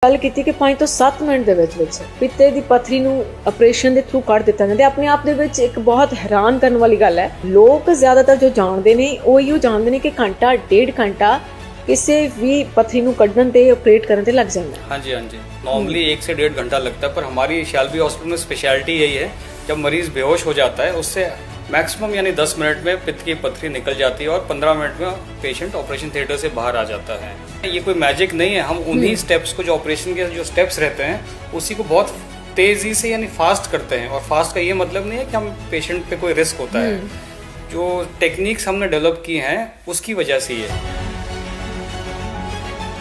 ਗੱਲ ਕੀਤੀ ਕਿ 5 ਤੋਂ 7 ਮਿੰਟ ਦੇ ਵਿੱਚ ਪਿੱਤੇ ਦੀ ਪੱਥਰੀ ਨੂੰ ਆਪਰੇਸ਼ਨ ਦੇ ਥਰੂ ਕੱਢ ਦਿੱਤਾ ਜਾਂਦਾ। ਆਪਣੇ ਆਪ ਦੇ ਵਿੱਚ ਇੱਕ ਬਹੁਤ ਹੈਰਾਨ ਕਰਨ ਵਾਲੀ ਗੱਲ ਹੈ। ਲੋਕ ਜ਼ਿਆਦਾਤਰ ਜੋ ਜਾਣਦੇ ਨੇ ਉਹ ਇਹੋ ਜਾਣਦੇ ਨੇ ਕਿ ਘੰਟਾ ਡੇਢ ਘੰਟਾ ਕਿਸੇ ਵੀ ਪੱਥਰੀ ਨੂੰ ਕੱਢਣ ਤੇ ਆਪਰੇਟ ਕਰਨ ਤੇ ਲੱਗ ਜਾਂਦਾ है। हाँ जी नॉर्मली 1 से 1.5 घंटा लगता है, पर हमारी शालबी हॉस्पिटल में स्पेशलिटी यही है, जब मरीज बेहोश हो जाता है उससे मैक्सिमम यानी 10 मिनट में पित्त की पत्थरी निकल जाती है और 15 मिनट में पेशेंट ऑपरेशन थिएटर से बाहर आ जाता है। ये कोई मैजिक नहीं है, हम उन्हीं स्टेप्स को, जो ऑपरेशन के जो स्टेप्स रहते हैं उसी को बहुत तेज़ी से यानी फास्ट करते हैं। और फास्ट का ये मतलब नहीं है कि हम पेशेंट पे कोई रिस्क होता है, जो टेक्निक्स हमने डेवलप की हैं उसकी वजह से ये है।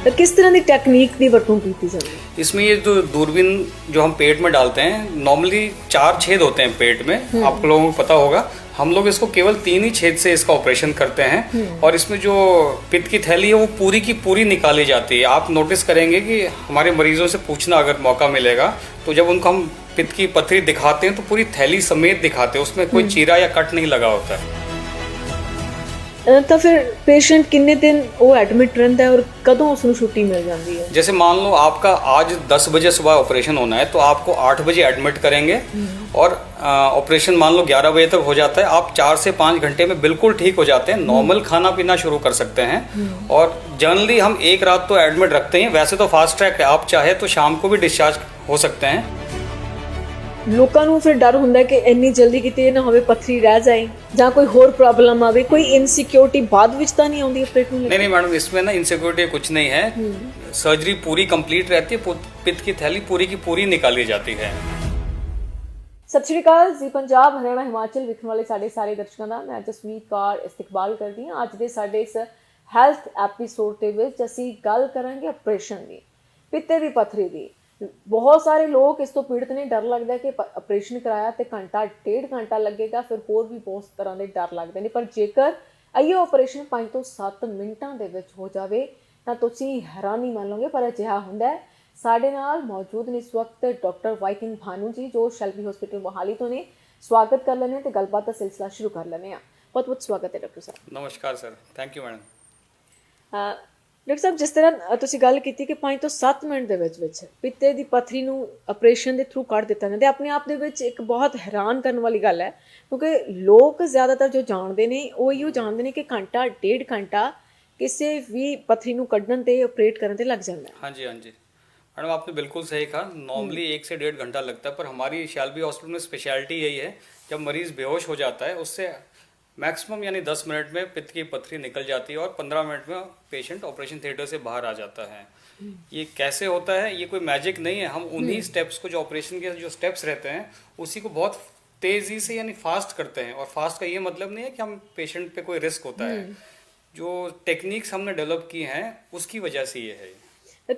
तो किस तरह की टेक्निक की वरतों की जाती है? इसमें ये जो दूरबीन जो हम पेट में डालते हैं, नॉर्मली 4 छेद होते हैं पेट में, आप लोगों को पता होगा। हम लोग इसको केवल 3 ही छेद से इसका ऑपरेशन करते हैं और इसमें जो पित्त की थैली है वो पूरी की पूरी निकाली जाती है। आप नोटिस करेंगे कि हमारे मरीजों से पूछना अगर मौका मिलेगा तो जब उनको हम पित्त की पत्थरी दिखाते हैं तो पूरी थैली समेत दिखाते हैं, उसमें कोई चीरा या कट नहीं लगा होता है। तो फिर पेशेंट कितने दिन वो एडमिट रहता है और कदों उसको छुट्टी मिल जाती है? जैसे मान लो आपका आज 10 बजे सुबह ऑपरेशन होना है तो आपको 8 बजे एडमिट करेंगे और ऑपरेशन मान लो 11 बजे तक हो जाता है, आप 4 से 5 घंटे में बिल्कुल ठीक हो जाते हैं, नॉर्मल खाना पीना शुरू कर सकते हैं। और जनरली हम एक रात तो एडमिट रखते हैं, वैसे तो फास्ट ट्रैक है, आप चाहे तो शाम को भी डिस्चार्ज हो सकते हैं। ਲੋਕਾਂ ਨੂੰ ਫਿਰ ਡਰ ਹੁੰਦਾ ਕਿ ਇੰਨੀ ਜਲਦੀ ਕਿਤੇ ਇਹ ਨਾ ਹੋਵੇ ਪੱਥਰੀ ਰਹਿ ਜਾਏ ਜਾਂ ਕੋਈ ਹੋਰ ਪ੍ਰੋਬਲਮ ਆਵੇ, ਕੋਈ ਇਨਸਿਕਿਉਰਿਟੀ ਬਾਅਦ ਵਿੱਚ ਤਾਂ नहीं आती ऑपरेट में? नहीं मैडम, इसमें ना इनसिक्योरिटी कुछ नहीं है, सर्जरी पूरी कंप्लीट रहती है, पित्त की थैली पूरी की पूरी निकाली जाती है। ਸਤਿ ਸ਼੍ਰੀ ਅਕਾਲ ਜੀ। ਪੰਜਾਬ, ਹਰਿਆਣਾ, ਹਿਮਾਚਲ ਵੇਖਣ ਵਾਲੇ ਸਾਡੇ ਸਾਰੇ ਦਰਸ਼ਕਾਂ ਦਾ ਮੈਂ ਜਸਮੀਤ ਕੌਰ ਇਸਤਕਬਾਲ ਕਰਦੀ ਹਾਂ। ਅੱਜ ਦੇ ਸਾਡੇ ਇਸ ਹੈਲਥ ਐਪੀਸੋਡ ਦੇ ਵਿੱਚ ਅਸੀਂ ਗੱਲ ਕਰਾਂਗੇ ਆਪਰੇਸ਼ਨ ਦੀ, ਪਿੱਤੇ ਦੀ ਪੱਥਰੀ ਦੀ। ਬਹੁਤ ਸਾਰੇ ਲੋਕ ਇਸ ਤੋਂ ਪੀੜਤ ਨੇ, ਡਰ ਲੱਗਦਾ ਕਿ ਆਪਰੇਸ਼ਨ ਕਰਾਇਆ ਤੇ ਘੰਟਾ ਡੇਢ ਘੰਟਾ ਲੱਗੇਗਾ, ਫਿਰ ਹੋਰ ਵੀ ਬਹੁਤ ਤਰ੍ਹਾਂ ਦੇ ਡਰ ਲੱਗਦੇ ਨੇ। ਪਰ ਜੇਕਰ ਇਹ ਆਪਰੇਸ਼ਨ 5 ਤੋਂ 7 ਮਿੰਟਾਂ ਦੇ ਵਿੱਚ ਹੋ ਜਾਵੇ ਤਾਂ ਤੁਸੀਂ ਹੈਰਾਨੀ ਮੰਨ ਲਓਗੇ, ਪਰ ਅਜਿਹਾ ਹੁੰਦਾ ਹੈ। ਸਾਡੇ ਨਾਲ ਮੌਜੂਦ ਨੇ ਇਸ ਵਕਤ ਡਾਕਟਰ ਵਾਈਕਿੰਗ ਭਾਨੂ ਜੀ, ਜੋ ਸ਼ੈਲਬੀ ਹਸਪੀਟਲ ਮੋਹਾਲੀ ਤੋਂ ਨੇ। ਸਵਾਗਤ ਕਰ ਲੈਂਦੇ ਹਾਂ ਤੇ ਗੱਲਬਾਤ ਦਾ ਸਿਲਸਿਲਾ ਸ਼ੁਰੂ ਕਰ ਲੈਂਦੇ ਹਾਂ। ਬਹੁਤ ਬਹੁਤ ਸਵਾਗਤ ਹੈ ਡਾਕਟਰ ਸਾਹਿਬ। नमस्कार sir, thank you madam. Doctor ਸਾਹਿਬ, ਜਿਸ ਤਰ੍ਹਾਂ ਤੁਸੀਂ ਗੱਲ ਕੀਤੀ ਕਿ 5 ਤੋਂ 7 ਮਿੰਟ ਦੇ ਵਿੱਚ ਪਿੱਤੇ ਦੀ ਪੱਥਰੀ ਨੂੰ ਆਪਰੇਸ਼ਨ ਦੇ ਥਰੂ ਕੱਢ ਦਿੱਤਾ ਜਾਂਦਾ, ਆਪਣੇ ਆਪ ਦੇ ਵਿੱਚ ਇੱਕ ਬਹੁਤ ਹੈਰਾਨ ਕਰਨ ਵਾਲੀ ਗੱਲ ਹੈ, ਕਿਉਂਕਿ ਲੋਕ ਜ਼ਿਆਦਾਤਰ ਜੋ ਜਾਣਦੇ ਨੇ ਉਹ ਇਹੋ ਜਾਣਦੇ ਨੇ ਕਿ ਘੰਟਾ ਡੇਢ ਘੰਟਾ ਕਿਸੇ ਵੀ ਪੱਥਰੀ ਨੂੰ ਕੱਢਣ ਤੇ ਆਪਰੇਟ ਕਰਨ ਤੇ ਲੱਗ ਜਾਂਦਾ ਹੈ। हाँ जी मैडम, आपने बिल्कुल सही कहा, नॉर्मली 1 से 1.5 घंटा लगता है, पर हमारी शालबी हॉस्पिटल में स्पेशलिटी यही है, जब मरीज बेहोश हो जाता है उससे मैक्सिमम यानी 10 मिनट में पित्त की पत्थरी निकल जाती है और 15 मिनट में पेशेंट ऑपरेशन थिएटर से बाहर आ जाता है। ये कैसे होता है? ये कोई मैजिक नहीं है, हम उन्हीं स्टेप्स को, जो ऑपरेशन के जो स्टेप्स रहते हैं उसी को बहुत तेज़ी से यानी फास्ट करते हैं। और फास्ट का ये मतलब नहीं है कि हम पेशेंट पे कोई रिस्क होता है, जो टेक्निक्स हमने डेवलप की हैं उसकी वजह से ये है।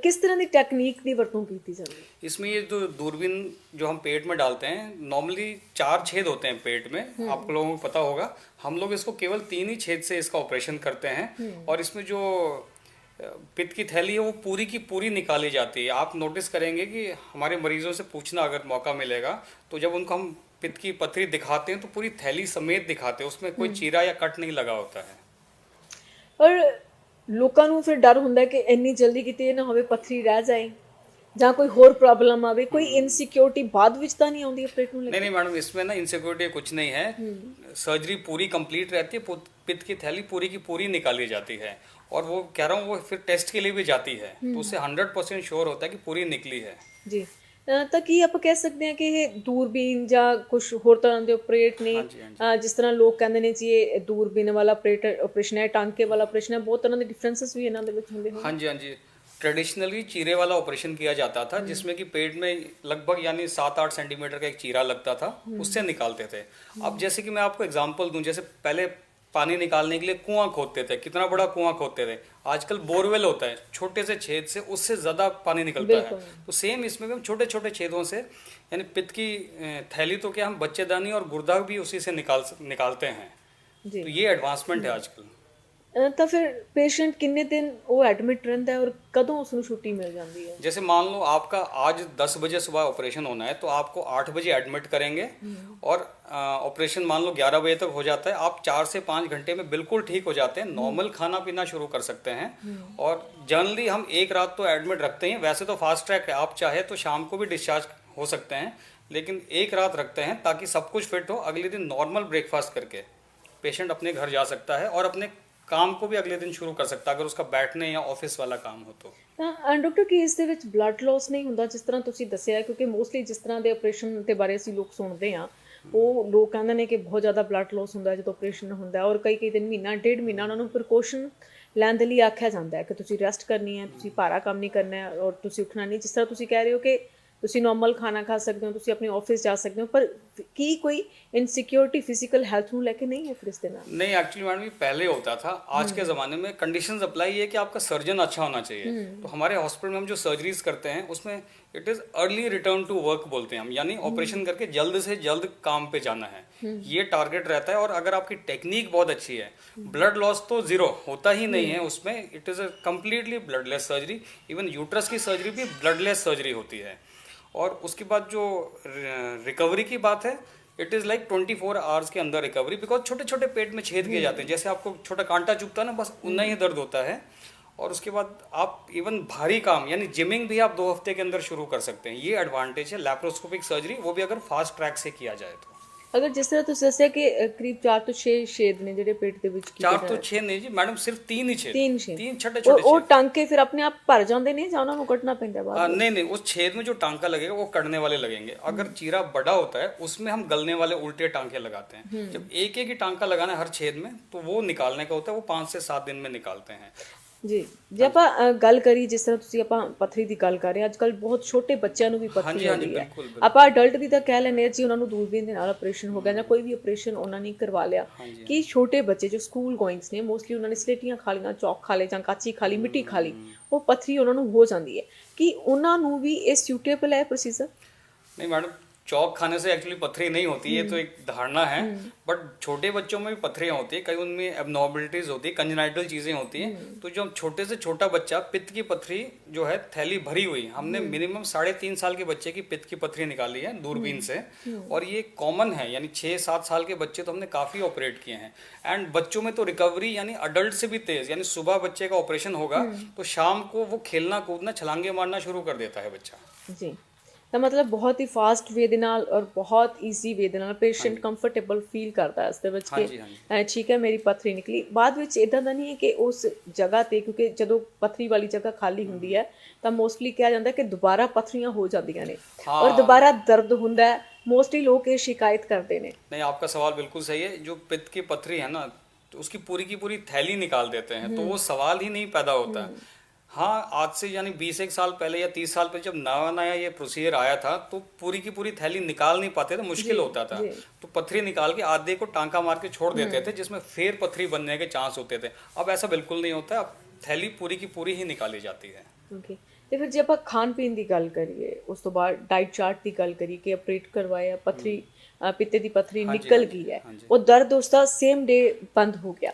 किस तरह की टेक्निक की वरतों की जाती है? इसमें ये जो दूरबीन जो हम पेट में डालते हैं, नॉर्मली 4 छेद होते हैं पेट में, आप लोगों को पता होगा। हम लोग इसको केवल 3 ही छेद से इसका ऑपरेशन करते हैं और इसमें जो पित्त की थैली है वो पूरी की पूरी निकाली जाती है। आप नोटिस करेंगे कि हमारे मरीजों से पूछना अगर मौका मिलेगा तो जब उनको हम पित्त की पत्थरी दिखाते हैं तो पूरी थैली समेत दिखाते हैं, उसमें कोई चीरा या कट नहीं लगा होता है। और ਲੋਕਾਂ ਨੂੰ ਫਿਰ ਡਰ ਹੁੰਦਾ ਕਿ ਇੰਨੀ ਜਲਦੀ ਕਿਤੇ ਇਹ ਨਾ ਹੋਵੇ ਪੱਥਰੀ ਰਹਿ ਜਾਏ ਜਾਂ ਕੋਈ ਹੋਰ ਪ੍ਰੋਬਲਮ ਆਵੇ, ਕੋਈ ਇਨਸਿਕਿਉਰਿਟੀ ਬਾਅਦ ਵਿੱਚ ਤਾਂ नहीं आती ऑपरेट में? नहीं मैडम, इसमें ना इनसिक्योरिटी कुछ नहीं है, सर्जरी पूरी कंप्लीट रहती है, पित्त की थैली पूरी की पूरी निकाली जाती है और वो कह रहा हूँ वो फिर टेस्ट के लिए भी जाती है, तो उससे 100% श्योर होता है कि पूरी निकली है जी। ਤਾਂ ਕੀ ਆਪਾਂ ਕਹਿ ਸਕਦੇ ਹਾਂ ਕਿ ਇਹ ਦੂਰਬੀਨ ਜਾਂ ਕੁਝ ਹੋਰ ਤਰ੍ਹਾਂ ਦੇ ਆਪਰੇਟ ਨੇ? ਜਿਸ ਤਰ੍ਹਾਂ ਲੋਕ ਕਹਿੰਦੇ ਨੇ ਜੀ ਇਹ ਦੂਰਬੀਨ ਵਾਲਾ ਆਪਰੇਸ਼ਨ ਹੈ, ਟਾਂਕੇ ਵਾਲਾ ਆਪਰੇਸ਼ਨ ਹੈ, ਬਹੁਤ ਤਰ੍ਹਾਂ ਦੇ ਡਿਫਰੈਂਸਸ ਵੀ ਇਹਨਾਂ ਦੇ ਵਿੱਚ ਹੁੰਦੇ ਹਨ। हाँ जी ट्रेडिशनली चीरे वाला ऑपरेशन किया जाता था, जिसमें कि पेट में लगभग यानी 7-8 सेंटीमीटर का एक चीरा लगता था, उससे निकालते थे। अब जैसे कि मैं आपको एग्जांपल दूं, जैसे पहले पानी निकालने के लिए कुआं खोदते थे, कितना बड़ा कुआं खोदते थे, आजकल बोरवेल होता है, छोटे से छेद से उससे ज़्यादा पानी निकलता है। तो सेम इसमें भी हम छोटे छोटे छेदों से यानी पित्त की थैली तो क्या, हम बच्चेदानी और गुर्दा भी उसी से निकालते हैं। तो ये एडवांसमेंट है आजकल। ਤਾਂ ਫਿਰ ਪੇਸ਼ੈਂਟ ਕਿੰਨੇ ਦਿਨ ਉਹ ਐਡਮਿਟ ਰਹਿੰਦਾ ਹੈ ਔਰ ਕਦੋਂ ਉਸ ਨੂੰ ਛੁੱਟੀ ਮਿਲ ਜਾਂਦੀ ਹੈ? जैसे मान लो आपका आज 10 बजे सुबह ऑपरेशन होना है, तो आपको 8 बजे एडमिट करेंगे और ऑपरेशन मान लो 11 बजे तक हो जाता है, आप 4 से 5 घंटे में बिल्कुल ठीक हो जाते हैं, नॉर्मल खाना पीना शुरू कर सकते हैं। और जनरली हम एक रात तो एडमिट रखते हैं, वैसे तो फास्ट ट्रैक है, आप चाहे तो शाम को भी डिस्चार्ज हो सकते हैं, लेकिन एक रात रखते हैं ताकि सब कुछ फिट हो। अगले दिन नॉर्मल ब्रेकफास्ट करके पेशेंट अपने घर जा सकता है और अपने काम को भी अगले दिन शुरू कर सकता है, अगर उसका बैठने या ऑफिस वाला काम हो तो। ਤਾਂ ਡਾਕਟਰ ਕੀ ਇਸ ਦੇ ਵਿੱਚ ਬਲੱਡ ਲਾਸ ਨਹੀਂ ਹੁੰਦਾ ਜਿਸ ਤਰ੍ਹਾਂ ਤੁਸੀਂ ਦੱਸਿਆ? ਕਿਉਂਕਿ ਮੋਸਟਲੀ ਜਿਸ ਤਰ੍ਹਾਂ ਦੇ ਆਪਰੇਸ਼ਨ ਦੇ ਬਾਰੇ ਅਸੀਂ ਲੋਕ ਸੁਣਦੇ ਹਾਂ, ਉਹ ਲੋਕ ਕਹਿੰਦੇ ਨੇ ਕਿ ਬਹੁਤ ਜ਼ਿਆਦਾ ਬਲੱਡ ਲਾਸ ਹੁੰਦਾ ਜਦੋਂ ਆਪਰੇਸ਼ਨ ਹੁੰਦਾ ਹੈ, ਔਰ ਕਈ ਕਈ ਦਿਨ ਮਹੀਨਾ ਡੇਢ ਮਹੀਨਾ ਉਹਨਾਂ ਨੂੰ ਪ੍ਰੀਕਾਸ਼ਨ ਲੈਣ ਦੇ ਲਈ ਆਖਿਆ ਜਾਂਦਾ ਹੈ ਕਿ ਤੁਸੀਂ ਰੈਸਟ ਕਰਨੀ ਹੈ, ਤੁਸੀਂ ਭਾਰਾ ਕੰਮ ਨਹੀਂ ਕਰਨਾ ਹੈ ਔਰ ਤੁਸੀਂ ਉੱਠਣਾ ਨਹੀਂ। ਜਿਸ ਤਰ੍ਹਾਂ ਤੁਸੀਂ ਕਹਿ ਰਹੇ ਹੋ ਕਿ ਤੁਸੀਂ ਨੋਰਮਲ ਖਾਣਾ ਖਾ ਸਕਦੇ ਹੋ, ਤੁਸੀਂ ਆਪਣੇ ਆਫਿਸ ਜਾ ਸਕਦੇ ਹੋ, ਪਰ ਕੀ ਕੋਈ इनसिक्योरिटी फिजिकल हेल्थ ਨੂੰ ਲੈ ਕੇ नहीं है फिर इस दिन? नहीं, एक्चुअली मैडम ये पहले होता था, आज के ज़माने में कंडीशंस अप्लाई है कि आपका सर्जन अच्छा होना चाहिए। तो हमारे हॉस्पिटल में हम जो सर्जरीज करते हैं उसमें it is early return to work बोलते हैं हम, यानी ऑपरेशन करके जल्द से जल्द काम पे जाना है, ये टारगेट रहता है। और अगर आपकी टेक्निक बहुत अच्छी है, ब्लड लॉस तो ज़ीरो होता ही नहीं है उसमें, it is a completely bloodless surgery. Even uterus की सर्जरी भी ब्लडलेस सर्जरी होती है। और उसके बाद जो रिकवरी की बात है, इट इज़ लाइक 24 आवर्स के अंदर रिकवरी, बिकॉज छोटे छोटे पेट में छेद किए जाते हैं, जैसे आपको छोटा कांटा चुभता है ना, बस उतना ही दर्द होता है। और उसके बाद आप इवन भारी काम यानी जिमिंग भी आप 2 हफ्ते के अंदर शुरू कर सकते हैं, ये एडवांटेज है लैप्रोस्कोपिक सर्जरी, वो भी अगर फास्ट ट्रैक से किया जाए तो। अगर जिस तरह ਤੁਸੀਂ ਦੱਸਿਆ ਕਿ ਕਰੀਬ 4 ਤੋਂ 6 ਛੇਦ ਨੇ ਜਿਹੜੇ ਪੇਟ ਦੇ ਵਿੱਚ ਕੀਤੇ 4 ਤੋਂ 6 नहीं जी मैडम, सिर्फ 3 ही छेद, 3 ਛੇਦ, 3 छोटे छोटे ਉਹ ਟਾਂਕੇ ਫਿਰ ਆਪਣੇ ਆਪ ਭਰ ਜਾਂਦੇ ਨੇ ਜਾਂ ਉਹਨਾਂ ਨੂੰ ਕੱਟਣਾ ਪੈਂਦਾ ਬਾਅਦ? नहीं नहीं, उस छेद में जो टांका लगेगा वो कटने वाले लगेंगे। अगर चीरा बड़ा होता है उसमें हम गलने वाले उल्टे टांके लगाते हैं। जब एक एक ही टांका लगाना है हर छेद में, तो वो निकालने का होता है, वो 5 से 7 दिन में निकालते हैं। ਜੀ, ਜੇ ਆਪਾਂ ਗੱਲ ਕਰੀ ਜਿਸ ਤਰ੍ਹਾਂ ਤੁਸੀਂ ਆਪਾਂ ਪੱਥਰੀ ਦੀ ਗੱਲ ਕਰ ਰਹੇ ਹਾਂ, ਅੱਜ ਕੱਲ੍ਹ ਬਹੁਤ ਛੋਟੇ ਬੱਚਿਆਂ ਨੂੰ ਵੀ ਪੱਥਰੀ ਹੁੰਦੀ ਹੈ। ਆਪਾਂ ਅਡਲਟ ਦੀ ਤਾਂ ਕਹਿ ਲੈਂਦੇ ਹਾਂ ਜੀ ਉਹਨਾਂ ਨੂੰ ਦੂਰਬੀਨ ਦੇ ਨਾਲ ਆਪਰੇਸ਼ਨ ਹੋ ਗਿਆ ਜਾਂ ਕੋਈ ਵੀ ਆਪਰੇਸ਼ਨ ਉਹਨਾਂ ਨੇ ਕਰਵਾ ਲਿਆ, ਕਿ ਛੋਟੇ ਬੱਚੇ ਜੋ ਸਕੂਲ ਗੋਇੰਗਸ ਨੇ, ਮੋਸਟਲੀ ਉਹਨਾਂ ਨੇ ਸਲੇਟੀਆਂ ਖਾ ਲਈਆਂ, ਚੌਕ ਖਾ ਲਏ ਜਾਂ ਕਾਚੀ ਖਾ ਲਈ, ਮਿੱਟੀ ਖਾ ਲਈ, ਉਹ ਪੱਥਰੀ ਉਹਨਾਂ ਨੂੰ ਹੋ ਜਾਂਦੀ ਹੈ, ਕਿ ਉਹਨਾਂ ਨੂੰ ਵੀ ਇਹ सूटेबल है प्रोसीजर? नहीं मैडम, चौक खाने से एक्चुअली पथरी नहीं होती है, तो एक धारणा है, बट छोटे बच्चों में भी पथरियाँ होती है, कई उनमें एबनॉर्मलिटीज होती है, कंजेनाइटल चीज़ें होती हैं। तो जो छोटे से छोटा बच्चा, पित्त की पथरी जो है थैली भरी हुई, हमने मिनिमम 3.5 साल के बच्चे की पित्त की पथरी निकाली है दूरबीन से, और ये कॉमन है, यानी 6-7 साल के बच्चे तो हमने काफ़ी ऑपरेट किए हैं। एंड बच्चों में तो रिकवरी यानी अडल्ट से भी तेज़, यानी सुबह बच्चे का ऑपरेशन होगा तो शाम को वो खेलना कूदना छलांगे मारना शुरू कर देता है बच्चा जी। ਤਾਂ ਮਤਲਬ ਬਹੁਤ ਹੀ ਫਾਸਟ ਵੇ ਦੇ ਨਾਲ ਔਰ ਬਹੁਤ ਈਜ਼ੀ ਵੇ ਦੇ ਨਾਲ ਪੇਸ਼ੈਂਟ ਕੰਫਰਟੇਬਲ ਫੀਲ ਕਰਦਾ ਇਸ ਦੇ ਵਿੱਚ ਕਿ ਠੀਕ ਹੈ ਮੇਰੀ ਪੱਥਰੀ ਨਿਕਲੀ। ਬਾਅਦ ਵਿੱਚ ਇੱਦਾਂ ਦਾ ਨਹੀਂ ਹੈ ਕਿ ਉਸ ਜਗ੍ਹਾ 'ਤੇ, ਕਿਉਂਕਿ ਜਦੋਂ ਪੱਥਰੀ ਵਾਲੀ ਜਗ੍ਹਾ ਖਾਲੀ ਹੁੰਦੀ ਹੈ ਤਾਂ ਮੋਸਟਲੀ ਕਿਹਾ ਜਾਂਦਾ ਕਿ ਦੁਬਾਰਾ ਪੱਥਰੀਆਂ ਹੋ ਜਾਂਦੀਆਂ ਨੇ ਔਰ ਦੁਬਾਰਾ ਦਰਦ ਹੁੰਦਾ ਹੈ, मोस्टली लोग ये शिकायत करते हैं। नहीं, आपका सवाल बिल्कुल सही है। जो पित्त की पथरी है ना, तो उसकी पूरी की पूरी थैली निकाल देते हैं, तो वो सवाल ही नहीं पैदा होता। हाँ, आज से यानी 20 साल पहले या 30 साल पहले जब नया नया ये प्रोसीजर आया था, तो पूरी की पूरी थैली निकाल नहीं पाते थे, मुश्किल होता था। तो पथरी निकाल के आधे को टांका मार के छोड़ देते थे, जिसमें फिर पथरी बनने के चांस होते थे। अब ऐसा बिल्कुल नहीं होता, अब थैली पूरी की पूरी ही निकाली जाती है। ओके, ਤੇ ਫਿਰ ਜੇ ਆਪਾਂ ਖਾਣ ਪੀਣ ਦੀ ਗੱਲ ਕਰੀਏ, ਉਸ ਤੋਂ ਬਾਅਦ ਡਾਈਟ ਚਾਰਟ ਦੀ ਗੱਲ ਕਰੀਏ ਕਿ ਆਪਰੇਟ ਕਰਵਾਇਆ, ਪਥਰੀ ਪਿੱਤੇ ਦੀ ਪਥਰੀ ਨਿਕਲ ਗਈ ਹੈ, ਉਹ ਦਰਦ ਉਸਦਾ ਸੇਮ ਡੇ ਬੰਦ ਹੋ ਗਿਆ,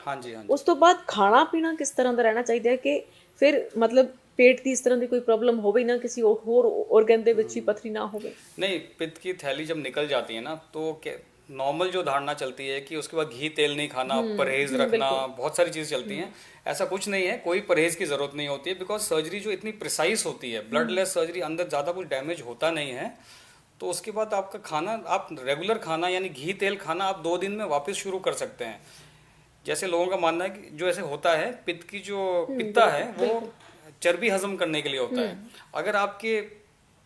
ਉਸ ਤੋਂ ਬਾਅਦ ਖਾਣਾ ਪੀਣਾ ਕਿਸ ਤਰ੍ਹਾਂ ਦਾ ਰਹਿਣਾ ਚਾਹੀਦਾ ਹੈ ਕਿ ਫਿਰ ਮਤਲਬ पेट की इस तरह की कोई प्रॉब्लम हो भी ना, किसी और ऑर्गन दे विच भी पथरी ना हो? नहीं, पित्त की थैली जब निकल जाती है ना, तो नॉर्मल जो धारणा चलती है कि उसके बाद घी तेल नहीं खाना, परहेज रखना, बहुत सारी चीज़ चलती हैं। ऐसा कुछ नहीं है, कोई परहेज की ज़रूरत नहीं होती है, बिकॉज सर्जरी जो इतनी प्रिसाइज होती है, ब्लडलेस सर्जरी, अंदर ज़्यादा कुछ डैमेज होता नहीं है। तो उसके बाद आपका खाना, आप रेगुलर खाना यानी घी तेल खाना आप 2 दिन में वापस शुरू कर सकते हैं। जैसे लोगों का मानना है कि जो ऐसे होता है, पित्त की जो पित्ता है वो चर्बी हजम करने के लिए होता है। अगर आपके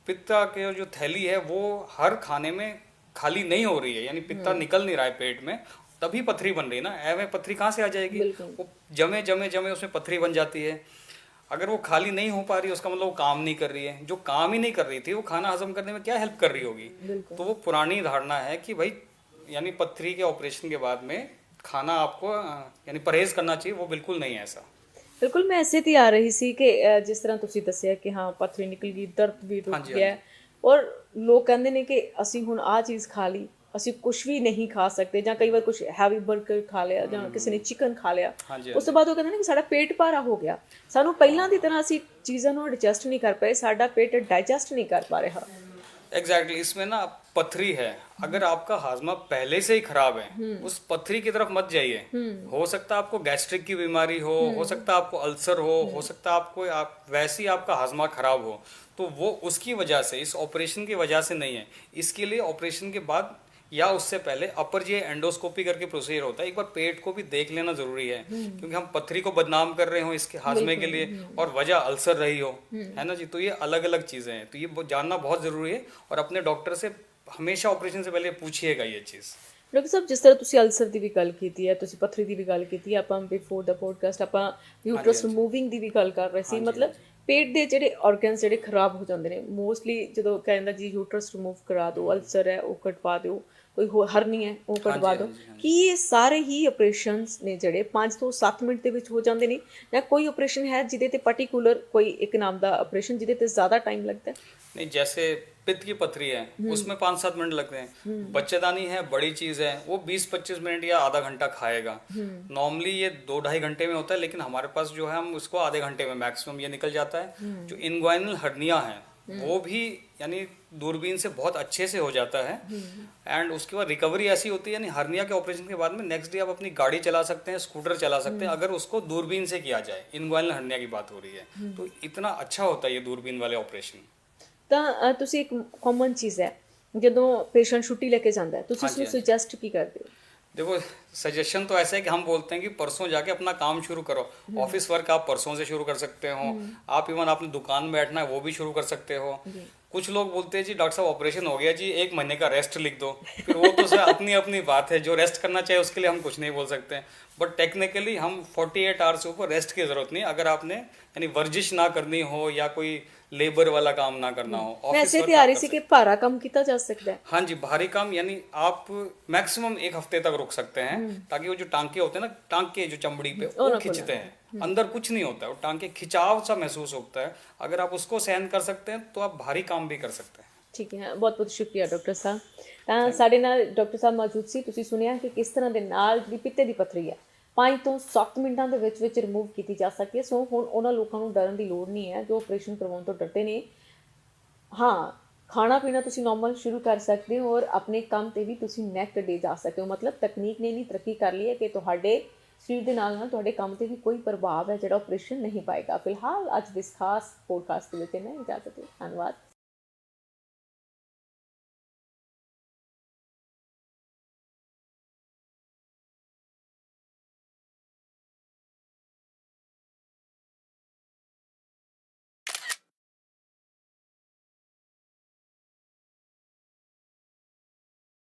पित्ता के जो थैली है वो हर खाने में खाली नहीं हो रही है, यानी पित्ता निकल नहीं रहा है पेट में, तभी पथरी बन रही है ना। ऐਵੇਂ पथरी कहाँ से आ जाएगी? वो जमे जमे जमे उसमें पथरी बन जाती है। अगर वो खाली नहीं हो पा रही है, उसका मतलब वो काम नहीं कर रही है। जो काम ही नहीं कर रही थी, वो खाना हजम करने में क्या हेल्प कर रही होगी? तो वो पुरानी धारणा है कि भाई यानी पथरी के ऑपरेशन के बाद में खाना आपको यानी परहेज करना चाहिए, वो बिल्कुल नहीं है ऐसा। बिल्कुल, मैं ऐसे ही आ रही सी कि जिस तरह तुसी दस्सिया कि हाँ पथरी निकल गई, दर्द भी रुक गया, और लोग कहते हैं कि असी हुण आ चीज़ खा ली ਅਸੀਂ ਕੁਝ ਵੀ ਨਹੀਂ ਖਾ ਸਕਦੇ, ਜਾਂ ਕਈ ਵਾਰ ਕੁਝ ਹੈਵੀ 버ਗਰ ਖਾ ਲਿਆ ਜਾਂ ਕਿਸੇ ਨੇ ਚਿਕਨ ਖਾ ਲਿਆ, ਉਸ ਤੋਂ ਬਾਅਦ ਉਹ ਕਹਿੰਦੇ ਨੇ ਕਿ ਸਾਡਾ ਪੇਟ ਭਾਰਾ ਹੋ ਗਿਆ, ਸਾਨੂੰ ਪਹਿਲਾਂ ਦੀ ਤਰ੍ਹਾਂ ਅਸੀਂ ਚੀਜ਼ਾਂ ਨੂੰ ਐਡਜਸਟ ਨਹੀਂ ਕਰ ਪਏ, ਸਾਡਾ ਪੇਟ डाइजेस्ट नहीं कर पा रहा। एग्जैक्टली इसमें ना पथरी है, अगर आपका हाजमा पहले से ही खराब है उस पथरी की तरफ मत जाइए। हो सकता है आपको गैस्ट्रिक की बीमारी हो सकता है आपको अल्सर हो सकता है आपको वैसे ही आपका हाजमा खराब हो, तो वो उसकी वजह से, इस ऑपरेशन की वजह से नहीं है। इसके लिए ऑपरेशन के बाद या उससे पहले अपर जी एंडोस्कोपी करके प्रोसीजर होता है, एक बार पेट को भी देख लेना जरूरी है, क्योंकि हम पथरी को बदनाम कर रहे हो इसके हाजमे के लिए और वजह अल्सर रही हो, है ना जी। तो ये अलग अलग चीजें हैं, तो ये जानना बहुत जरूरी है और अपने डॉक्टर से हमेशा ऑपरेशन से पहले पूछिएगा ये चीज़। ਡਾਕਟਰ ਸਾਹਿਬ, ਜਿਸ ਤਰ੍ਹਾਂ ਤੁਸੀਂ ਅਲਸਰ ਦੀ ਵੀ ਗੱਲ ਕੀਤੀ ਹੈ, ਤੁਸੀਂ ਪੱਥਰੀ ਦੀ ਵੀ ਗੱਲ ਕੀਤੀ ਹੈ, ਆਪਾਂ ਬਿਫੋਰ ਦਾ ਪੋਡਕਾਸਟ ਆਪਾਂ ਯੂਟਰਸ ਰਿਮੂਵਿੰਗ ਦੀ ਵੀ ਗੱਲ ਕਰ ਰਹੇ ਸੀ। ਮਤਲਬ ਪੇਟ ਦੇ ਜਿਹੜੇ ਆਰਗਨਸ ਜਿਹੜੇ ਖਰਾਬ ਹੋ ਜਾਂਦੇ ਨੇ ਮੋਸਟਲੀ, ਜਦੋਂ ਕਹਿੰਦਾ ਜੀ ਯੂਟਰਸ ਰਿਮੂਵ ਕਰਾ ਦਿਓ, ਅਲਸਰ ਹੈ ਉਹ ਕਟਵਾ ਦਿਓ, ਕੋਈ ਹੋਰ ਹਰਨੀ ਹੈ ਉਹ ਕਟਵਾ ਦਿਓ, ਕੀ ਇਹ ਸਾਰੇ ਹੀ ਆਪਰੇਸ਼ਨਸ ਨੇ ਜਿਹੜੇ 5 ਤੋਂ 7 ਮਿੰਟ ਦੇ ਵਿੱਚ ਹੋ ਜਾਂਦੇ ਨੇ, ਜਾਂ ਕੋਈ ਆਪਰੇਸ਼ਨ ਹੈ ਜਿਹਦੇ ਤੇ ਪਾਰਟਿਕੂਲਰ ਕੋਈ ਇੱਕ ਨਾਮ ਦਾ ਆਪਰੇਸ਼ਨ ਜਿਹਦੇ ਤੇ ਜ਼ਿਆਦਾ ਟਾइम लगता है? नहीं, जैसे पित्त की पथरी है उसमें 5-7 मिनट लगते हैं, बच्चेदानी है बड़ी चीज है वो 20-25 मिनट या आधा घंटा खाएगा। नॉर्मली ये 2-2.5 घंटे में होता है, लेकिन हमारे पास जो है हम उसको आधे घंटे में मैक्सिमम ये निकल जाता है। जो इनग्वाइनल हर्निया है वो भी यानी दूरबीन से बहुत अच्छे से हो जाता है, एंड उसके बाद रिकवरी ऐसी होती है, यानी हर्निया के ऑपरेशन के बाद में नेक्स्ट डे आप अपनी गाड़ी चला सकते हैं, स्कूटर चला सकते हैं, अगर उसको दूरबीन से किया जाए। इनग्वाइनल हर्निया की बात हो रही है, तो इतना अच्छा होता है ये दूरबीन वाले ऑपरेशन। ਤਾਂ ਤੁਸੀਂ ਇੱਕ ਕਾਮਨ ਚੀਜ਼ ਹੈ, ਜਦੋਂ ਪੇਸ਼ੈਂਟ ਛੁੱਟੀ ਲੈ ਕੇ ਜਾਂਦਾ ਹੈ ਤੁਸੀਂ ਉਸਨੂੰ ਸੁਜੈਸਟ ਕੀ ਕਰਦੇ ਹੋ? देखो, सजेशन तो ऐसा है कि हम बोलते हैं कि परसों जाके अपना काम शुरू करो। ऑफिस वर्क आप परसों से शुरू कर सकते हो, आप इवन अपनी दुकान में बैठना है वो भी शुरू कर सकते हो। कुछ लोग बोलते हैं जी डॉक्टर साहब ऑपरेशन हो गया जी 1 महीने का रेस्ट लिख दो, फिर वो तो सर अपनी अपनी बात है, जो रेस्ट करना चाहिए उसके लिए हम कुछ नहीं बोल सकते हैं, बट टेक्निकली हम 48 आवर्स के ऊपर रेस्ट की जरूरत नहीं, अगर आपने यानी वर्जिश ना करनी हो या कोई लेबर वाला काम ना करना हो। वैसे तैयार इसी के भारा काम किया जा सकता है। हाँ जी, भारी काम यानी आप मैक्सिमम 1 हफ्ते तक रुक सकते हैं, ताकि वो जो टांके होते हैं ना, टांके जो चमड़ी पे वो खिंचते हैं, अंदर कुछ नहीं होता है, वो टांके खिंचाव सा महसूस होता है, अगर आप उसको सहन कर सकते हैं तो आप भारी काम भी कर सकते हैं। ठीक है, बहुत बहुत शुक्रिया डॉक्टर साहब। ਤਾਂ ਸਾਡੇ ਨਾਲ ਡਾਕਟਰ ਸਾਹਿਬ ਮੌਜੂਦ ਸੀ। ਤੁਸੀਂ ਸੁਣਿਆ ਕਿ ਕਿਸ ਤਰ੍ਹਾਂ ਦੇ ਨਾਲ ਜਿਹੜੀ ਪਿੱਤੇ ਦੀ ਪੱਥਰੀ ਹੈ 5 ਤੋਂ 7 ਮਿੰਟਾਂ ਦੇ ਵਿੱਚ ਰਿਮੂਵ ਕੀਤੀ ਜਾ ਸਕਦੀ ਹੈ। ਸੋ ਹੁਣ ਉਹਨਾਂ ਲੋਕਾਂ ਨੂੰ ਡਰਨ ਦੀ ਲੋੜ ਨਹੀਂ ਹੈ ਜੋ ਆਪਰੇਸ਼ਨ ਕਰਵਾਉਣ ਤੋਂ ਡਰਦੇ ਨੇ। ਹਾਂ, ਖਾਣਾ ਪੀਣਾ ਤੁਸੀਂ ਨੋਰਮਲ ਸ਼ੁਰੂ ਕਰ ਸਕਦੇ ਹੋ ਔਰ ਆਪਣੇ ਕੰਮ ਤੇ ਵੀ ਤੁਸੀਂ ਨੈਕਸਟ ਡੇ ਜਾ ਸਕਦੇ ਹੋ। ਮਤਲਬ ਤਕਨੀਕ ਨੇ ਇੰਨੀ ਤਰੱਕੀ ਕਰ ਲਈ ਹੈ ਕਿ ਤੁਹਾਡੇ ਸਰੀਰ ਦੇ ਨਾਲ ਨਾਲ ਤੁਹਾਡੇ ਕੰਮ ਤੇ ਵੀ ਕੋਈ ਪ੍ਰਭਾਵ ਹੈ ਜਿਹੜਾ ਆਪਰੇਸ਼ਨ ਨਹੀਂ ਪਾਏਗਾ। ਫਿਲਹਾਲ ਅੱਜ ਦੇ ਇਸ ਖਾਸ ਪੋਡਕਾਸਟ ਦੇ ਵਿੱਚ ਮੈਂ ਇਜਾਜ਼ਤ ਦਿਓ। ਧੰਨਵਾਦ।